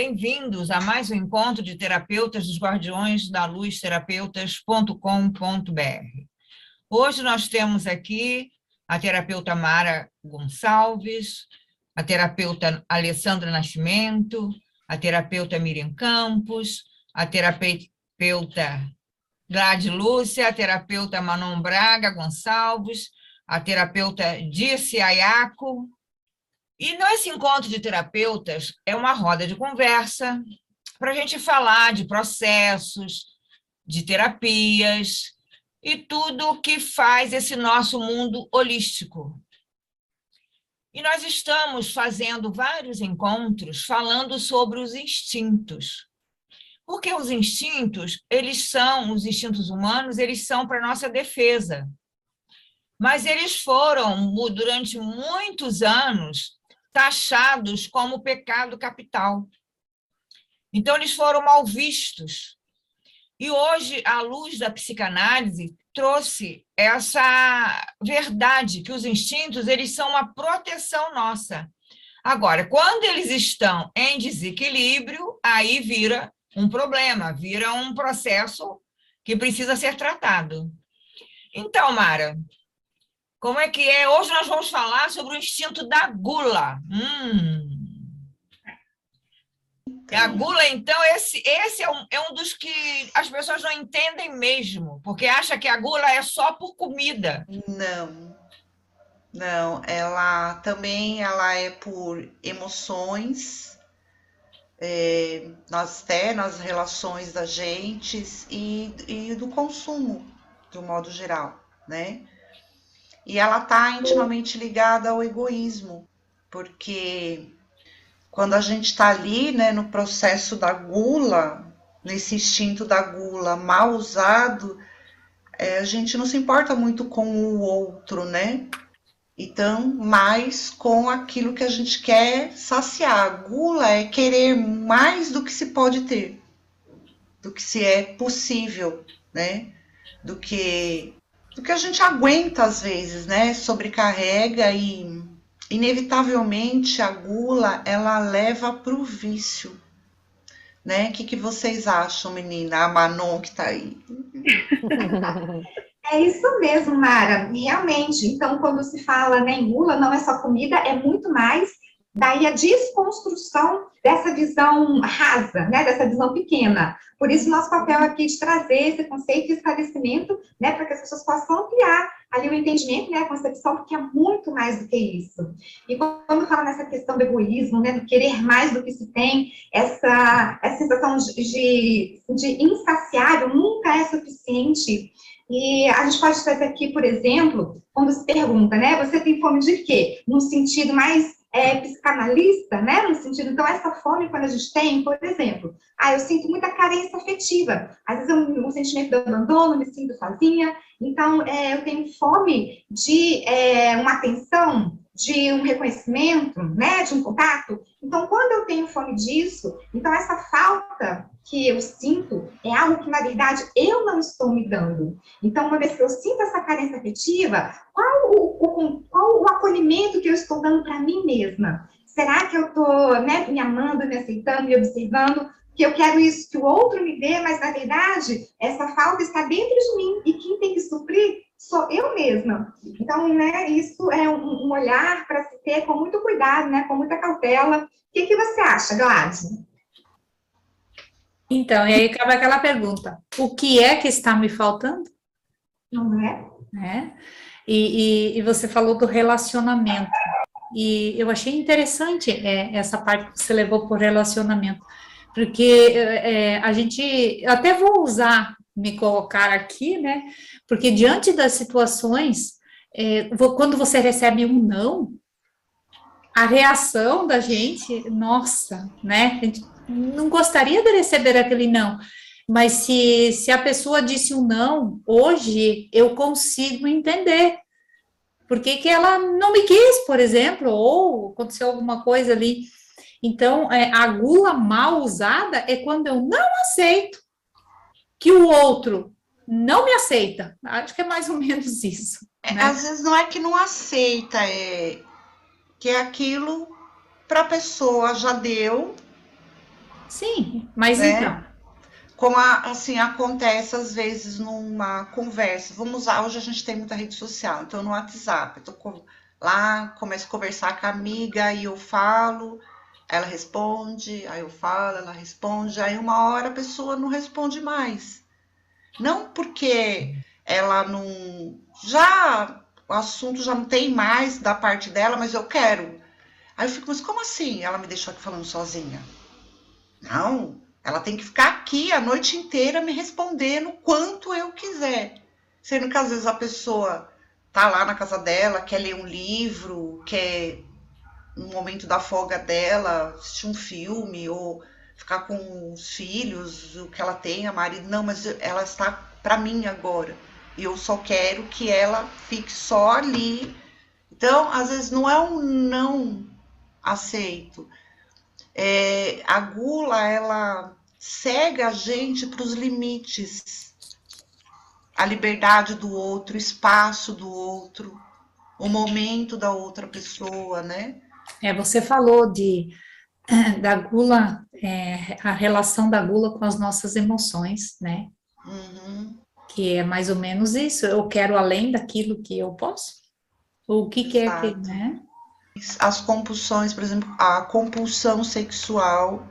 bem-vindos a mais um encontro de terapeutas dos Guardiões da Luz, terapeutas.com.br. Hoje nós temos aqui a terapeuta Mara Gonçalves, a terapeuta Alessandra Nascimento, a terapeuta Miriam Campos, a terapeuta Glade Lúcia, a terapeuta Manon Braga Gonçalves, a terapeuta Dirce Ayako. E nesse encontro de terapeutas é uma roda de conversa para a gente falar de processos, de terapias e tudo o que faz esse nosso mundo holístico. E nós estamos fazendo vários encontros falando sobre os instintos. Porque os instintos, os instintos humanos, eles são para a nossa defesa. Mas eles foram, durante muitos anos, taxados como pecado capital. Então, eles foram mal vistos. E hoje, a luz da psicanálise trouxe essa verdade, que os instintos eles são uma proteção nossa. Agora, quando eles estão em desequilíbrio, aí vira um problema, vira um processo que precisa ser tratado. Então, Mara, como é que é? Hoje nós vamos falar sobre o instinto da gula. A gula, então, esse é um dos que as pessoas não entendem mesmo, porque acham que a gula é só por comida. Não, ela é por emoções, nas relações da gente e do consumo, de um modo geral, né? E ela está intimamente ligada ao egoísmo, porque quando a gente está ali, né, no processo da gula, nesse instinto da gula mal usado, a gente não se importa muito com o outro, né? Então, mais com aquilo que a gente quer saciar. A gula é querer mais do que se pode ter, do que se é possível, né? Do que a gente aguenta às vezes, né? Sobrecarrega e inevitavelmente a gula ela leva para o vício, né? O que vocês acham, menina? A Manon que tá aí. É isso mesmo, Mara. Realmente, então, quando se fala, né, em gula, não é só comida, é muito mais. Daí a desconstrução dessa visão rasa, né, dessa visão pequena. Por isso, nosso papel aqui de trazer esse conceito de esclarecimento, né, para que as pessoas possam ampliar ali o entendimento, né, a concepção, porque é muito mais do que isso. E quando fala nessa questão do egoísmo, né, do querer mais do que se tem, essa sensação de insaciável nunca é suficiente. E a gente pode trazer aqui, por exemplo, quando se pergunta, né, você tem fome de quê? Num sentido mais psicanalista, né, no sentido, então, essa fome quando a gente tem, por exemplo, eu sinto muita carência afetiva, às vezes um sentimento de abandono, me sinto sozinha, então, eu tenho fome de uma atenção, de um reconhecimento, né, de um contato. Então, quando eu tenho fome disso, então essa falta que eu sinto é algo que, na verdade, eu não estou me dando. Então, uma vez que eu sinto essa carência afetiva, qual o acolhimento que eu estou dando para mim mesma? Será que eu estou, né, me amando, me aceitando, me observando? Que eu quero isso que o outro me dê, mas, na verdade, essa falta está dentro de mim e quem tem que suprir sou eu mesma. Então, né, isso é um olhar para se ter com muito cuidado, né, com muita cautela. O que você acha, Gladys? Então, e aí cabe aquela pergunta, o que é que está me faltando? Não é? E você falou do relacionamento, e eu achei interessante essa parte que você levou por relacionamento, porque a gente, eu até vou me colocar aqui, né, porque diante das situações, quando você recebe um não, a reação da gente, nossa, né, a gente não gostaria de receber aquele não, mas se a pessoa disse um não, hoje eu consigo entender por que ela não me quis, por exemplo, ou aconteceu alguma coisa ali. Então, a gula mal usada é quando eu não aceito que o outro não me aceita. Acho que é mais ou menos isso. Né? Às vezes não é que não aceita, que é aquilo para a pessoa já deu, Sim, mas né? então, Como assim acontece às vezes numa conversa. Vamos usar, hoje a gente tem muita rede social, então no WhatsApp, eu tô lá, começo a conversar com a amiga e eu falo, ela responde, aí eu falo, ela responde, aí uma hora a pessoa não responde mais. Não porque ela não. Já o assunto já não tem mais da parte dela, mas eu quero. Aí eu fico, mas como assim? Ela me deixou aqui falando sozinha. Não, ela tem que ficar aqui a noite inteira me respondendo quanto eu quiser. Sendo que às vezes a pessoa tá lá na casa dela, quer ler um livro, quer no momento da folga dela assistir um filme ou ficar com os filhos, o que ela tem, a marido. Não, mas ela está para mim agora. E eu só quero que ela fique só ali. Então, às vezes não é um não aceito, a gula, ela cega a gente para os limites, a liberdade do outro, o espaço do outro, o momento da outra pessoa, né? você falou da gula, a relação da gula com as nossas emoções, né? Uhum, Que é mais ou menos isso. Eu quero além daquilo que eu posso. O que é que, exato. né? As compulsões, por exemplo, a compulsão sexual,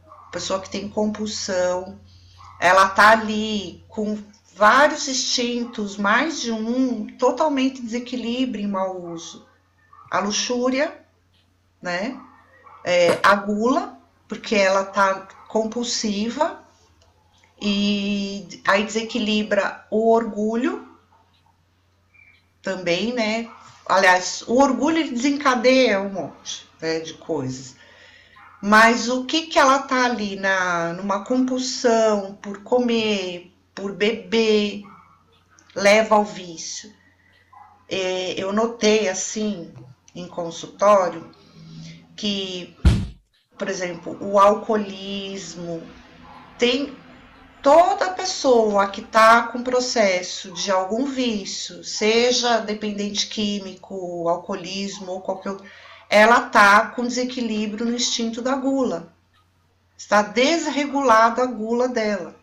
a pessoa que tem compulsão, ela tá ali com vários instintos, mais de um, totalmente em desequilíbrio em mau uso. A luxúria, né? A gula, porque ela tá compulsiva e aí desequilibra o orgulho também, né? Aliás, o orgulho ele desencadeia um monte, né, de coisas. Mas o que que ela tá ali numa compulsão por comer, por beber, leva ao vício. Eu notei assim em consultório que, por exemplo, o alcoolismo tem toda pessoa que está com processo de algum vício, seja dependente químico, alcoolismo ou qualquer outro, ela está com desequilíbrio no instinto da gula. Está desregulada a gula dela.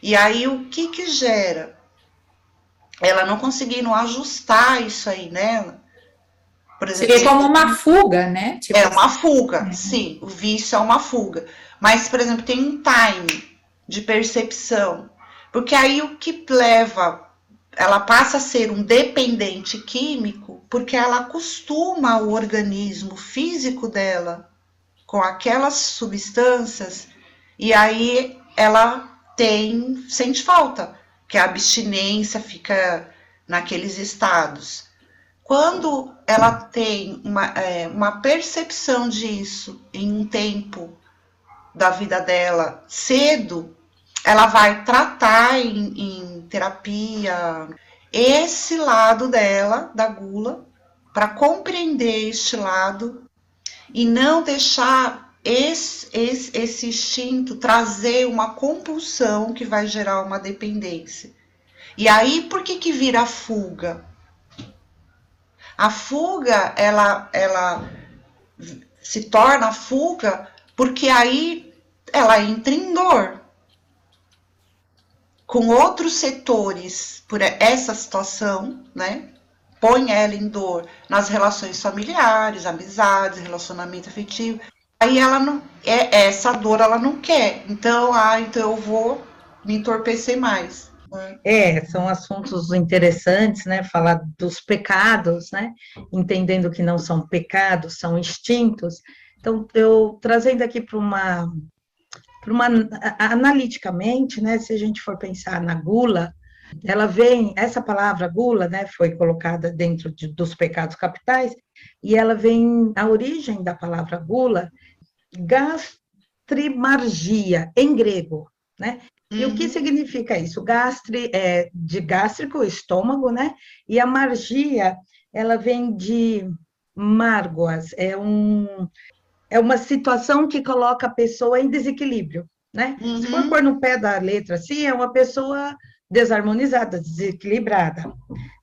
E aí o que que gera? Ela não conseguindo ajustar isso aí nela. Por exemplo, Seria como uma fuga, né? é Tipo uma assim. fuga, sim, o vício é uma fuga. Mas, por exemplo, tem um time de percepção. Porque aí o que leva, ela passa a ser um dependente químico, porque ela acostuma o organismo físico dela com aquelas substâncias, e aí ela sente falta, que a abstinência fica naqueles estados. Quando ela tem uma percepção disso em um tempo da vida dela cedo, ela vai tratar em terapia esse lado dela, da gula, para compreender este lado e não deixar esse instinto trazer uma compulsão que vai gerar uma dependência. E aí, por que que vira a fuga? A fuga, ela se torna fuga porque aí ela entra em dor com outros setores por essa situação, né? Põe ela em dor nas relações familiares, amizades, relacionamento afetivo. Aí ela não, essa dor ela não quer. Então, então eu vou me entorpecer mais. São assuntos interessantes, né? Falar dos pecados, né? Entendendo que não são pecados, são instintos. Então, eu trazendo aqui analiticamente, né? Se a gente for pensar na gula, ela vem, essa palavra gula, né? Foi colocada dentro dos pecados capitais, e ela vem, a origem da palavra gula, gastrimargia, em grego, né? E o que significa isso? Gastri é de gástrico, estômago, né? E a margia, ela vem de margoas, é uma situação que coloca a pessoa em desequilíbrio, né? Se for pôr no pé da letra assim, é uma pessoa desarmonizada, desequilibrada.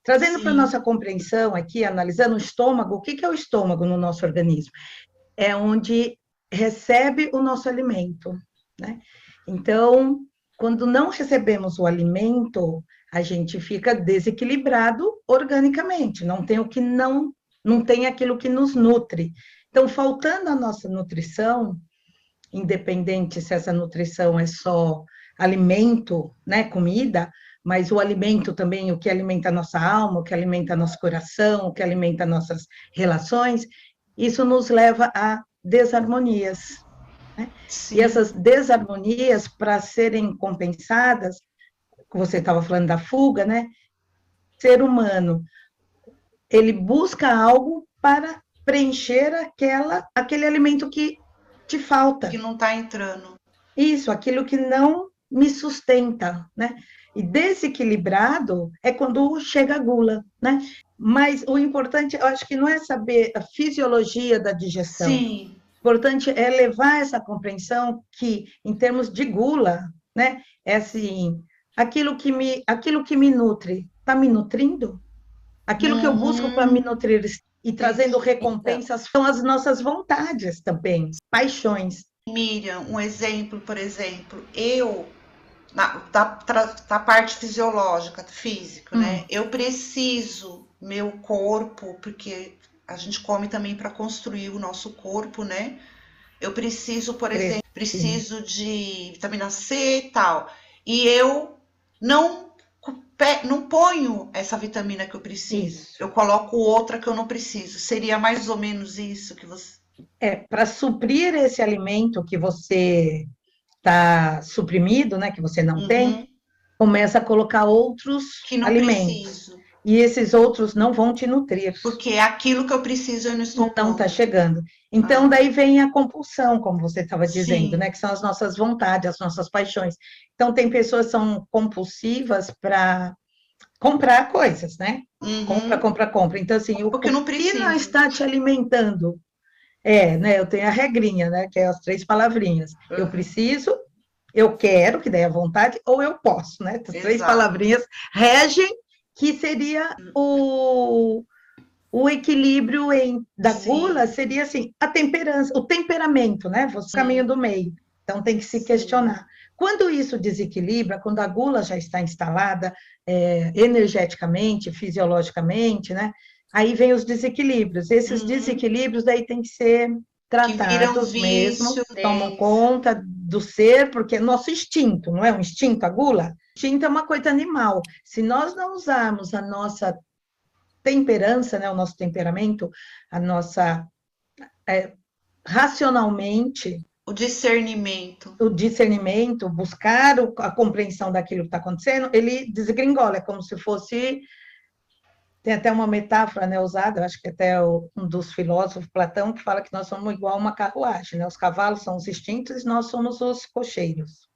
Trazendo para a nossa compreensão aqui, analisando o estômago, o que é o estômago no nosso organismo? É onde recebe o nosso alimento, né? Então, quando não recebemos o alimento, a gente fica desequilibrado organicamente, não tem aquilo que nos nutre. Então, faltando a nossa nutrição, independente se essa nutrição é só alimento, né, comida, mas o alimento também, o que alimenta a nossa alma, o que alimenta nosso coração, o que alimenta nossas relações, isso nos leva a desarmonias, né? Sim. E essas desarmonias, para serem compensadas, você estava falando da fuga, né? Ser humano, ele busca algo para preencher aquele alimento que te falta. Que não está entrando. Isso, aquilo que não me sustenta, né? E desequilibrado é quando chega a gula, né? Mas o importante, eu acho que não é saber a fisiologia da digestão. Sim. O importante é levar essa compreensão que, em termos de gula, né? É assim, aquilo que me nutre, está me nutrindo? Aquilo que eu busco para me nutrir e trazendo recompensas são as nossas vontades também, paixões. Miriam, um exemplo, por exemplo, da parte fisiológica, física, né? Eu preciso, meu corpo, porque a gente come também para construir o nosso corpo, né? Eu preciso, por exemplo, de vitamina C e tal, e eu não ponho essa vitamina que eu preciso, Isso. eu coloco outra que eu não preciso. Seria mais ou menos isso que você... Para suprir esse alimento que você está suprimido, né, que você não tem, começa a colocar outros que não alimentos. Preciso. E esses outros não vão te nutrir. Porque é aquilo que eu preciso eu não estou não está chegando. Então, daí vem a compulsão, como você estava dizendo, né, que são as nossas vontades, as nossas paixões. Então, tem pessoas que são compulsivas para comprar coisas, né? Compra. Então, assim, o que não está te alimentando? Né? Eu tenho a regrinha, né? Que é as 3 palavrinhas. Eu preciso, eu quero, que daí é a vontade, ou eu posso, né? As 3 palavrinhas regem, que seria o equilíbrio da gula seria assim, a temperança, o temperamento, né? O caminho do meio. Então tem que se questionar. Quando isso desequilibra, quando a gula já está instalada energeticamente, fisiologicamente, né? Aí vem os desequilíbrios. Esses desequilíbrios daí tem que ser tratados mesmo, tomam conta do ser, porque é nosso instinto, não é um instinto, a gula? O instinto é uma coisa animal. Se nós não usarmos a nossa temperança, né, o nosso temperamento, a nossa racionalmente o discernimento, buscar a compreensão daquilo que está acontecendo, ele desgringola, é como se fosse, tem até uma metáfora, né, usada, eu acho que até um dos filósofos, Platão, que fala que nós somos igual a uma carruagem, né, os cavalos são os instintos e nós somos os cocheiros.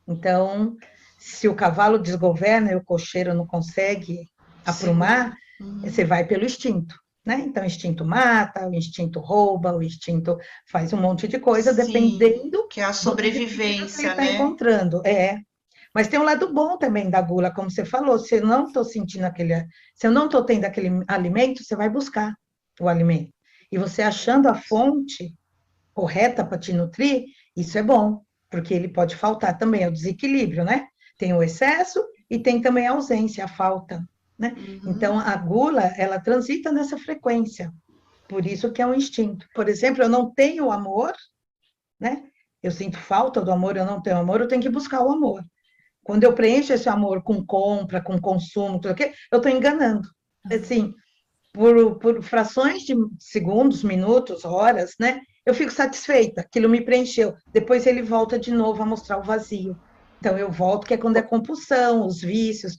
Então, se o cavalo desgoverna e o cocheiro não consegue aprumar, você vai pelo instinto, né? Então, o instinto mata, o instinto rouba, o instinto faz um monte de coisa, dependendo... que é a sobrevivência, que ele está encontrando, Mas tem um lado bom também da gula, como você falou, se eu não estou sentindo se eu não estou tendo aquele alimento, você vai buscar o alimento. E você achando a fonte correta para te nutrir, isso é bom, porque ele pode faltar também, é o desequilíbrio, né? Tem o excesso e tem também a ausência, a falta, né? Então, a gula, ela transita nessa frequência, por isso que é um instinto. Por exemplo, eu não tenho amor, né? Eu sinto falta do amor, eu não tenho amor, eu tenho que buscar o amor. Quando eu preencho esse amor com compra, com consumo, tudo aquilo, eu estou enganando. Assim, por frações de segundos, minutos, horas, né? Eu fico satisfeita, aquilo me preencheu. Depois ele volta de novo a mostrar o vazio. Então, eu volto, que é quando é compulsão, os vícios.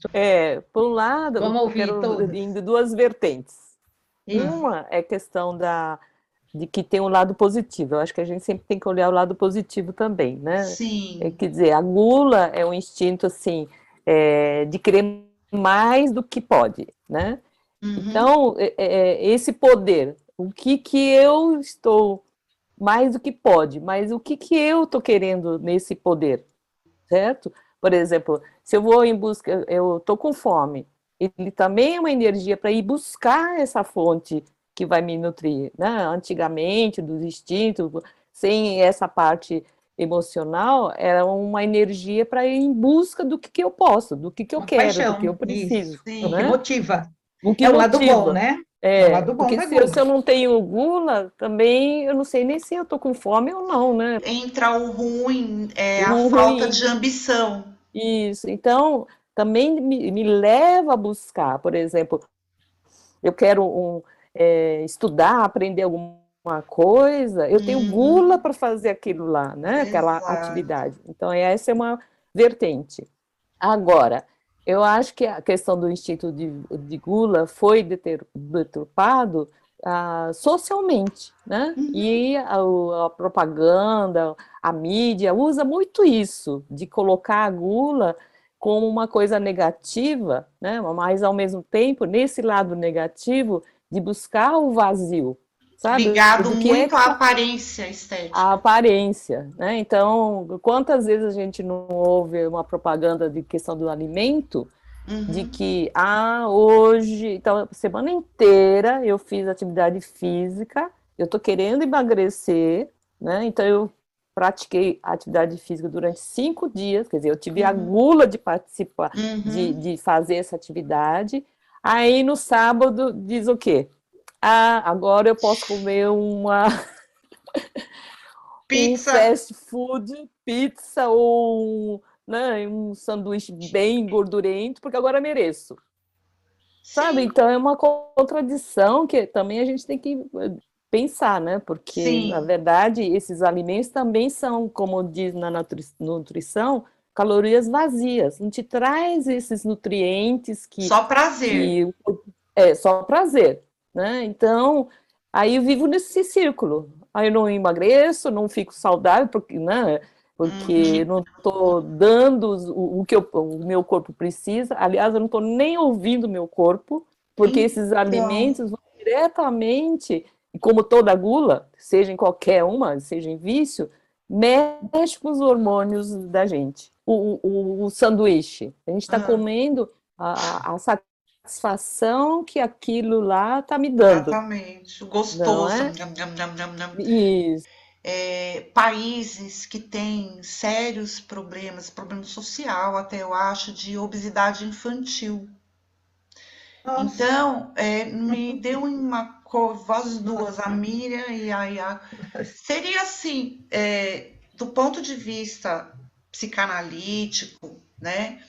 Por um lado, Vamos ouvir indo 2 vertentes. Uma é questão de que tem um lado positivo. Eu acho que a gente sempre tem que olhar o lado positivo também, né? Sim. Quer dizer, a gula é um instinto, assim, de querer mais do que pode, né? Então, esse poder, o que eu estou mais do que pode, mas o que eu estou querendo nesse poder, certo? Por exemplo, se eu vou em busca, eu estou com fome, ele também é uma energia para ir buscar essa fonte que vai me nutrir, né? Antigamente, dos instintos, sem essa parte emocional, era uma energia para ir em busca do que eu posso, do que eu Uma quero, paixão, do que eu preciso, isso. Sim. O que né? motiva. O que É o lado bom, motiva. né? É o lado bom Porque da se gula. eu não tenho gula, também eu não sei nem se eu tô com fome ou não, né? Entra o ruim, a O falta ruim. de ambição. Isso. Então, também me leva a buscar, por exemplo, eu quero estudar, aprender alguma coisa, eu tenho gula para fazer aquilo lá, né? Aquela Exato. atividade. Então, essa é uma vertente. Agora, eu acho que a questão do instinto de gula foi deturpado socialmente, né? E a propaganda, a mídia usa muito isso, de colocar a gula como uma coisa negativa, né? Mas, ao mesmo tempo, nesse lado negativo, de buscar o vazio, sabe? Ligado Do que é muito que à tá aparência estética. a aparência, né? Então, quantas vezes a gente não ouve uma propaganda de questão do alimento, de que, hoje, então, a semana inteira eu fiz atividade física, eu tô querendo emagrecer, né? Então, eu pratiquei atividade física durante 5 dias, quer dizer, eu tive a gula de participar, de fazer essa atividade. Aí, no sábado, diz o quê? Agora eu posso comer um Pizza. fast food, pizza ou um sanduíche bem gordurento, porque agora mereço. Sabe? Sim. Então é uma contradição que também a gente tem que pensar, né? Porque, Sim. na verdade, esses alimentos também são, como diz na nutrição, calorias vazias. Não te traz esses nutrientes Só prazer. é só prazer, né? Então, aí eu vivo nesse círculo. Aí eu não emagreço, não fico saudável, porque, né? Porque não estou dando o que o meu corpo precisa. Aliás, eu não estou nem ouvindo o meu corpo, porque esses alimentos vão diretamente, e como toda gula, seja em qualquer uma, seja em vício, mexe com os hormônios da gente. O sanduíche, a gente está comendo a satisfação que aquilo lá está me dando. Exatamente. O Não gostoso. é? Nham, nham, nham, nham, nham. Isso. Países que têm sérios problemas social, até eu acho, de obesidade infantil. Nossa. Então, me deu uma voz duas, a Miriam e a Yá. Seria assim, do ponto de vista psicanalítico, né,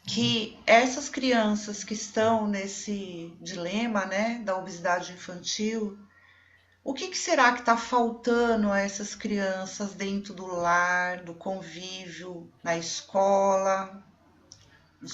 que essas crianças que estão nesse dilema, né, da obesidade infantil, o que será que está faltando a essas crianças dentro do lar, do convívio, na escola?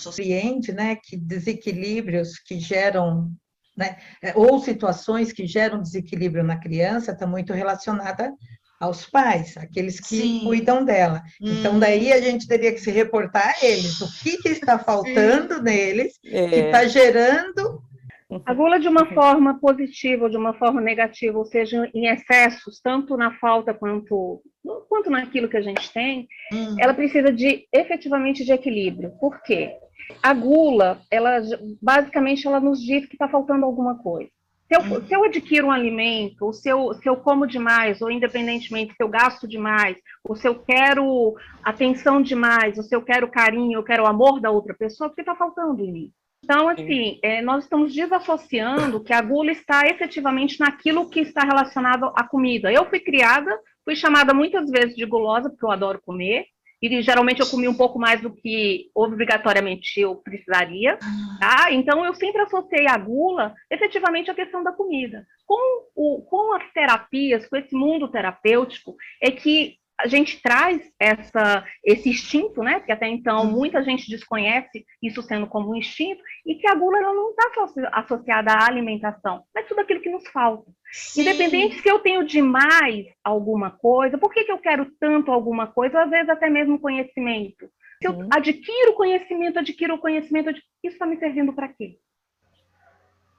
Compreende, né, que desequilíbrios que geram, né, ou situações que geram desequilíbrio na criança está muito relacionada aos pais, aqueles que cuidam dela. Então, daí a gente teria que se reportar a eles, o que está faltando neles, que está gerando... A gula de uma forma positiva ou de uma forma negativa, ou seja, em excessos, tanto na falta quanto naquilo que a gente tem, ela precisa efetivamente de equilíbrio. Por quê? A gula, basicamente, ela nos diz que está faltando alguma coisa. Se eu adquiro um alimento, ou se eu como demais, ou independentemente se eu gasto demais, ou se eu quero atenção demais, ou se eu quero carinho, eu quero o amor da outra pessoa, porque está faltando em mim. Então, assim, nós estamos desassociando que a gula está efetivamente naquilo que está relacionado à comida. Eu fui chamada muitas vezes de gulosa, porque eu adoro comer, e geralmente eu comi um pouco mais do que obrigatoriamente eu precisaria, tá? Então eu sempre associei a gula efetivamente à questão da comida. Com as terapias, com esse mundo terapêutico, é que a gente traz esse instinto, né? Porque até então muita gente desconhece isso sendo como um instinto, e que a gula ela não está associada à alimentação, mas tudo aquilo que nos falta. Sim. Independente se eu tenho demais alguma coisa, por que eu quero tanto alguma coisa, às vezes até mesmo conhecimento. Se eu adquiro conhecimento, isso está me servindo para quê?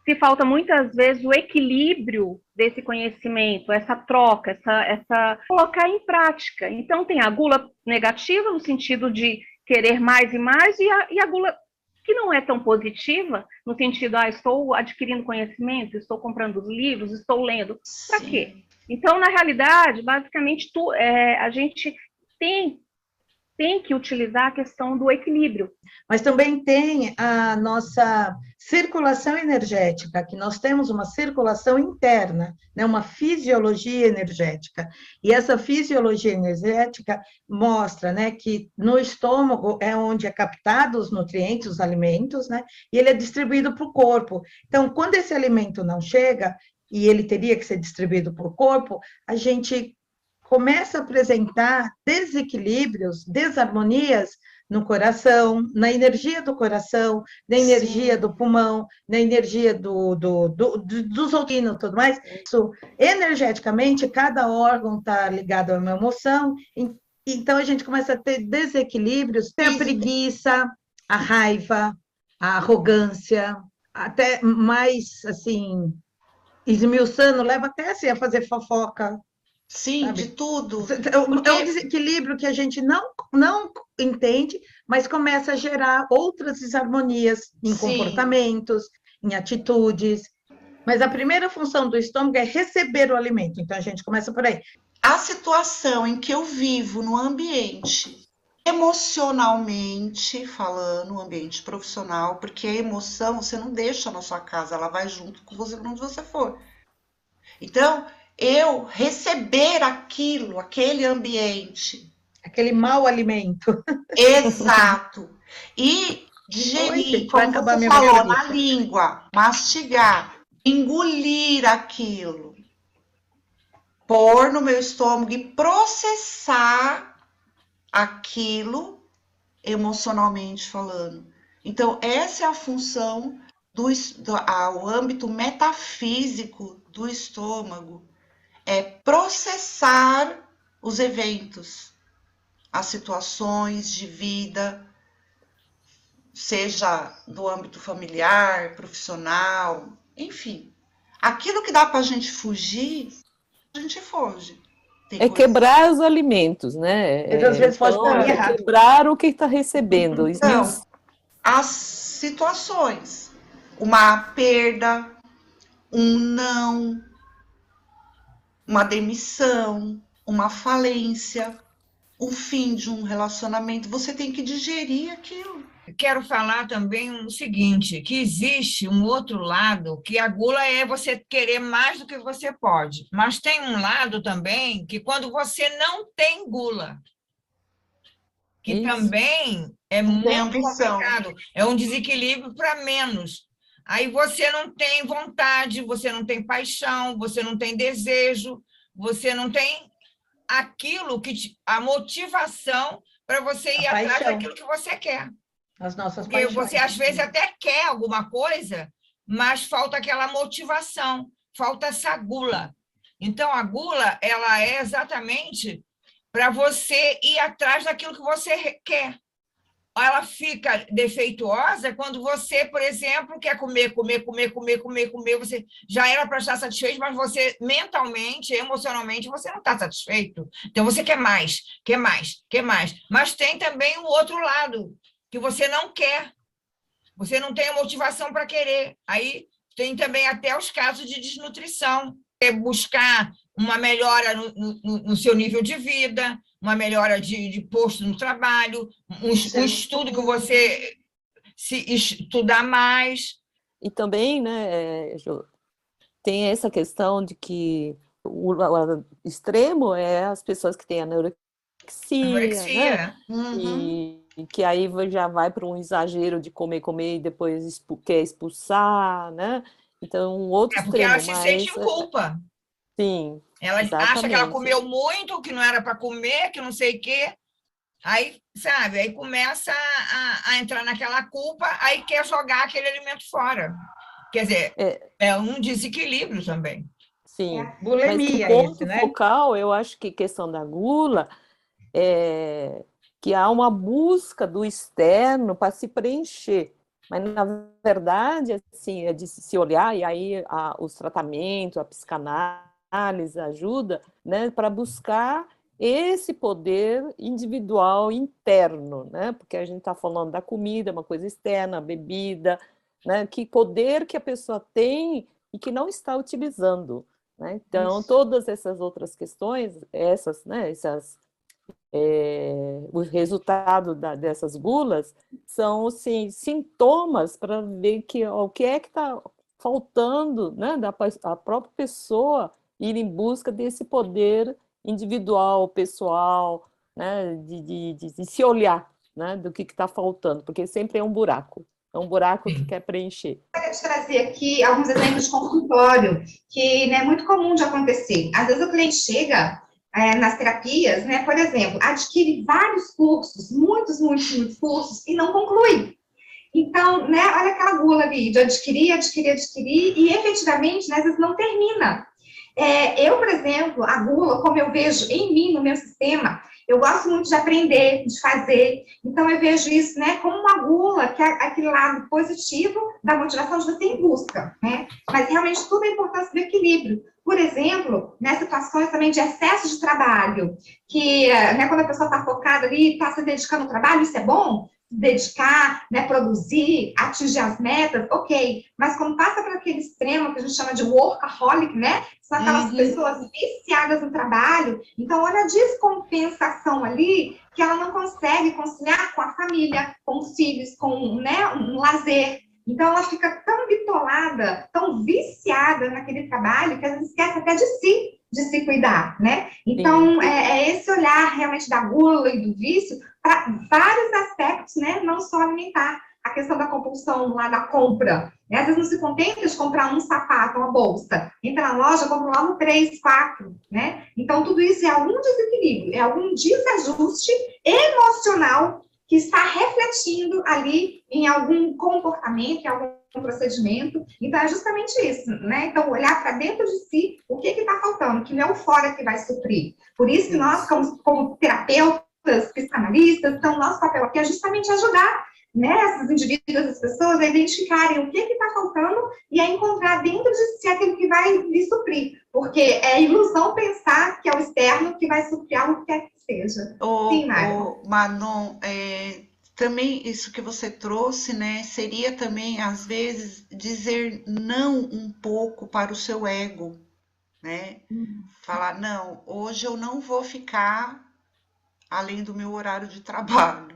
Se falta muitas vezes o equilíbrio desse conhecimento, essa troca, essa colocar em prática. Então tem a gula negativa no sentido de querer mais e mais, e a gula que não é tão positiva, no sentido, estou adquirindo conhecimento, estou comprando os livros, estou lendo. Para quê? Então, na realidade, basicamente, a gente tem que utilizar a questão do equilíbrio. Mas também tem a nossa circulação energética, que nós temos uma circulação interna, né, uma fisiologia energética. E essa fisiologia energética mostra, né, que no estômago é onde é captado os nutrientes, os alimentos, né, e ele é distribuído para o corpo. Então, quando esse alimento não chega, e ele teria que ser distribuído para o corpo, a gente começa a apresentar desequilíbrios, desarmonias no coração, na energia do coração, na energia Sim. do pulmão, na energia dos ouvidos e tudo mais. Isso, energeticamente, cada órgão está ligado a uma emoção, então a gente começa a ter desequilíbrios, tem a preguiça, a raiva, a arrogância, até mais, assim, esmiuçando, leva até assim, a fazer fofoca. Sim, Sabe? de tudo. É um Porque desequilíbrio que a gente não entende, mas começa a gerar outras desarmonias em sim, comportamentos, em atitudes. Mas a primeira função do estômago é receber o alimento, então a gente começa por aí. a situação em que eu vivo no ambiente, emocionalmente falando, no ambiente profissional, porque a emoção você não deixa na sua casa, ela vai junto com você para onde você for. Então, eu receber aquilo, aquele ambiente, Aquele mau alimento. exato, e Oi, digerir, gente, vai como acabar você minha falou, na margarita. língua, mastigar, engolir aquilo, pôr no meu estômago e processar aquilo emocionalmente falando. Então, essa é a função o âmbito metafísico do estômago, é processar os eventos, as situações de vida, seja do âmbito familiar, profissional, enfim. Aquilo que dá para a gente fugir, a gente foge. Tem É coisas... quebrar os alimentos, né? Mas às vezes pode Então, estar é errado. quebrar o que está recebendo. Então, as situações, uma perda, um não, uma demissão, uma falência, o fim de um relacionamento, você tem que digerir aquilo. Quero falar também o seguinte, que existe um outro lado, que a gula é você querer mais do que você pode, mas tem um lado também que quando você não tem gula, que Isso. também é Não tem muito ambição. complicado, é um desequilíbrio para menos. Aí você não tem vontade, você não tem paixão, você não tem desejo, você não tem aquilo que a motivação para você ir A atrás paixão, daquilo que você quer. as nossas Porque paixões. você, às vezes, até quer alguma coisa, mas falta aquela motivação, falta essa gula. Então, a gula, ela é exatamente para você ir atrás daquilo que você quer. Ela fica defeituosa quando você, por exemplo, quer comer, você já era para estar satisfeito, mas você mentalmente, emocionalmente, você não está satisfeito. Então, você quer mais, quer mais, quer mais. Mas tem também o outro lado, que você não quer. Você não tem a motivação para querer. Aí tem também até os casos de desnutrição. É buscar uma melhora no seu nível de vida, uma melhora de posto no trabalho, um estudo que você se estudar mais. E também, né, Jo, tem essa questão de que o extremo é as pessoas que têm anorexia, né? E que aí já vai para um exagero de comer e depois quer expulsar, né? Então, um outro Porque extremo, ela se sente em culpa. Sim, ela exatamente. acha que ela comeu muito, que não era para comer, que não sei o quê. Aí, sabe, aí começa a entrar naquela culpa, aí quer jogar aquele alimento fora. Quer dizer, é um desequilíbrio também. Sim, bulimia, mas que o ponto né? focal, eu acho que questão da gula é que há uma busca do externo para se preencher. Mas, na verdade, assim, é de se olhar, e aí os tratamentos, a psicanálise ajuda, né, para buscar esse poder individual interno, né? Porque a gente está falando da comida, uma coisa externa, a bebida, né? Que poder que a pessoa tem e que não está utilizando. né? Então, Isso. todas essas outras questões, né, o resultado dessas gulas são, assim, sintomas para ver o que é que está faltando, né, a própria pessoa ir em busca desse poder individual, pessoal, né, de se olhar, né, do que está faltando, porque sempre é um buraco que quer preencher. Eu quero te trazer aqui alguns exemplos de consultório, que né, é muito comum de acontecer. Às vezes o cliente chega nas terapias, né, por exemplo, adquire vários cursos, muitos cursos, e não conclui. Então, né, olha aquela gula ali de adquirir, e efetivamente, né, às vezes não termina. Eu, por exemplo, a gula, como eu vejo em mim, no meu sistema, eu gosto muito de aprender, de fazer. Então, eu vejo isso, né, como uma gula, que é aquele lado positivo da motivação de você ir em busca, né? Mas, realmente, tudo é importância do equilíbrio. Por exemplo, nessas situações também de excesso de trabalho, que, né, quando a pessoa está focada ali, está se dedicando ao trabalho, isso é bom? Dedicar, né, produzir, atingir as metas, ok. Mas quando passa para aquele extremo que a gente chama de workaholic, né? São aquelas pessoas viciadas no trabalho. Então, olha a descompensação ali que ela não consegue conciliar com a família, com os filhos, com, né, um lazer. Então, ela fica tão bitolada, tão viciada naquele trabalho, que às vezes esquece até de se cuidar, né? Então, é esse olhar realmente da gula e do vício para vários aspectos, né? Não só alimentar. A questão da compulsão lá da compra, né? Às vezes não se contenta de comprar um sapato, uma bolsa. Entra na loja, compra logo 3, 4, né? Então, tudo isso é algum desequilíbrio, é algum desajuste emocional que está refletindo ali em algum comportamento, em algum procedimento. Então, é justamente isso, né? Então, olhar para dentro de si, o que está faltando, que não é o fora que vai suprir. Por isso que nós, como terapeutas, psicanalistas, então, nosso papel aqui é justamente ajudar, né, esses indivíduos, as pessoas, a identificarem o que está faltando e a encontrar dentro de si aquilo que vai lhe suprir. Porque é ilusão pensar que é o externo que vai suprir algo que quer que seja. Sim, Mário. Manon, também isso que você trouxe, né, seria também, às vezes, dizer não um pouco para o seu ego, né? Falar, não, hoje eu não vou ficar além do meu horário de trabalho.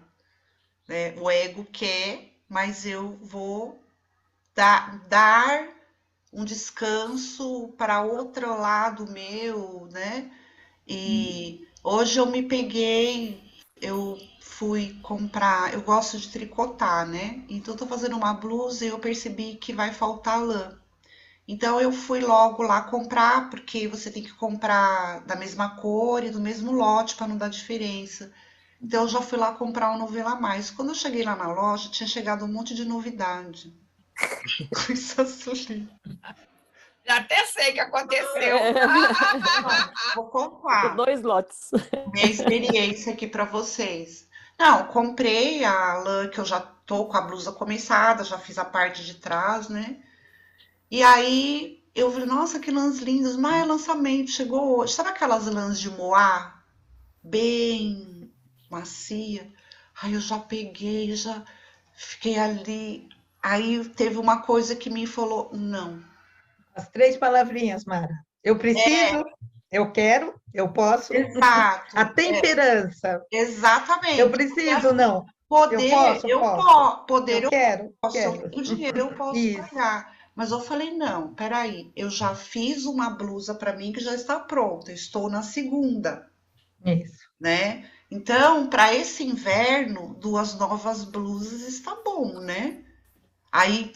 Né? O ego quer, mas eu vou dar um descanso para outro lado meu, né? E hoje eu me peguei, eu fui comprar, eu gosto de tricotar, né? Então, tô fazendo uma blusa e eu percebi que vai faltar lã. Então, eu fui logo lá comprar, porque você tem que comprar da mesma cor e do mesmo lote para não dar diferença. Então, eu já fui lá comprar um Novela Mais. Quando eu cheguei lá na loja, tinha chegado um monte de novidade. Coisas lindas. Já até sei o que aconteceu. Vou contar. 2 lotes. Minha experiência aqui para vocês. Não, comprei a lã que eu já tô com a blusa começada, já fiz a parte de trás, né? E aí eu falei, nossa, que lãs lindas, mas é lançamento, chegou hoje. Sabe aquelas lãs de moar? Bem macia. Aí eu já peguei, já fiquei ali. Aí teve uma coisa que me falou, não. As 3 palavrinhas, Mara. Eu preciso, eu quero, eu posso. Exato. A temperança. Exatamente. Eu preciso, não. Poder, eu posso. poder, Eu quero. o dinheiro eu posso Isso. pagar. Mas eu falei, não, peraí, eu já fiz uma blusa para mim que já está pronta, estou na segunda, Isso. né? Então, para esse inverno, 2 novas blusas está bom, né? Aí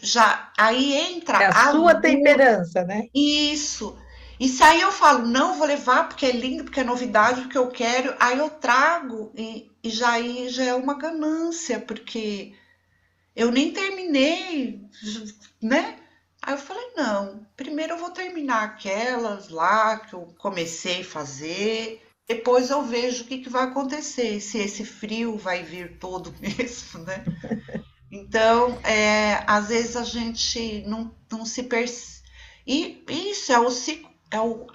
entra É a sua temperança, né? Isso. E se aí eu falo, não, vou levar porque é lindo, porque é novidade, porque eu quero, aí eu trago e já é uma ganância, porque eu nem terminei, né? Aí eu falei, não, primeiro eu vou terminar aquelas lá que eu comecei a fazer, depois eu vejo o que vai acontecer, se esse frio vai vir todo mesmo, né? Então, às vezes a gente não se percebe. E isso é o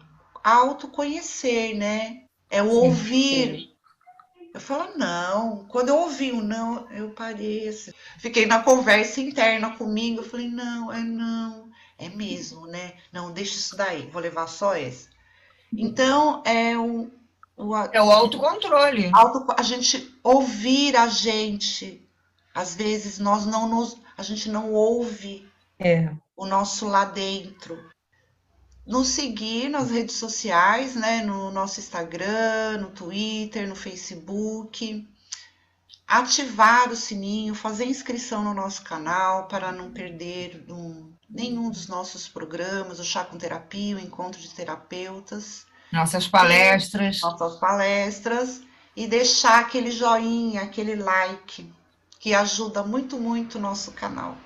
autoconhecer, né? É o ouvir. Sim. Eu falo, não. Quando eu ouvi o não, eu parei. Assim. Fiquei na conversa interna comigo. Eu falei, não. É mesmo, né? Não, deixa isso daí, vou levar só esse. Então, É o autocontrole. a gente ouvir a gente. Às vezes a gente não ouve o nosso lá dentro. Nos seguir nas redes sociais, né? No nosso Instagram, no Twitter, no Facebook. Ativar o sininho, fazer inscrição no nosso canal para não perder nenhum dos nossos programas, o Chá com Terapia, o Encontro de Terapeutas. Nossas palestras. Nossas palestras. E deixar aquele joinha, aquele like, que ajuda muito, muito o nosso canal.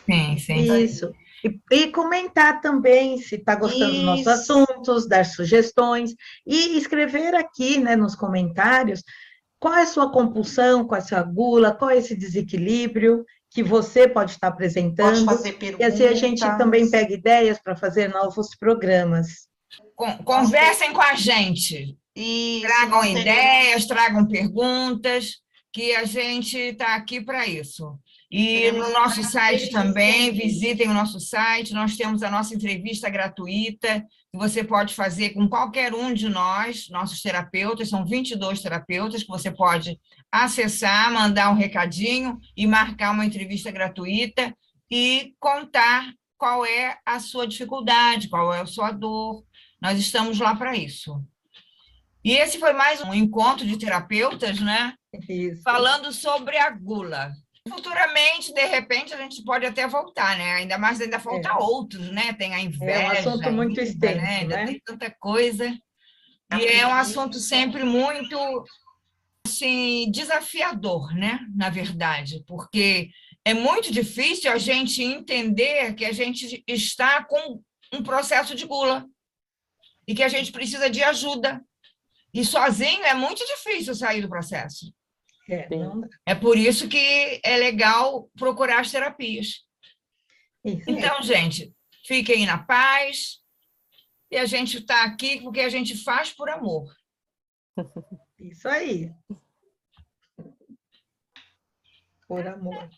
Sim, sim. Isso. E comentar também se está gostando dos nossos assuntos, dar sugestões, e escrever aqui, né, nos comentários qual é a sua compulsão, qual é a sua gula, qual é esse desequilíbrio que você pode estar apresentando. Pode fazer perguntas. E assim a gente também pega ideias para fazer novos programas. Conversem com a gente. Isso, tragam ideias, tragam perguntas, que a gente está aqui para isso. E no nosso site também, visitem o nosso site, nós temos a nossa entrevista gratuita, que você pode fazer com qualquer um de nós, nossos terapeutas, são 22 terapeutas, que você pode acessar, mandar um recadinho e marcar uma entrevista gratuita e contar qual é a sua dificuldade, qual é a sua dor. Nós estamos lá para isso. E esse foi mais um encontro de terapeutas, né? Isso. Falando sobre a gula. Futuramente, de repente, a gente pode até voltar, né? Ainda falta outros, né? Tem a inveja. É um assunto muito extenso, né? Ainda tem tanta coisa. A E é um preguiça. assunto sempre muito assim, desafiador, né? Na verdade, porque é muito difícil a gente entender que a gente está com um processo de gula e que a gente precisa de ajuda. E sozinho é muito difícil sair do processo. É por isso que é legal procurar as terapias. Isso. Então, gente, fiquem na paz. E a gente está aqui porque a gente faz por amor. Isso aí. Por amor.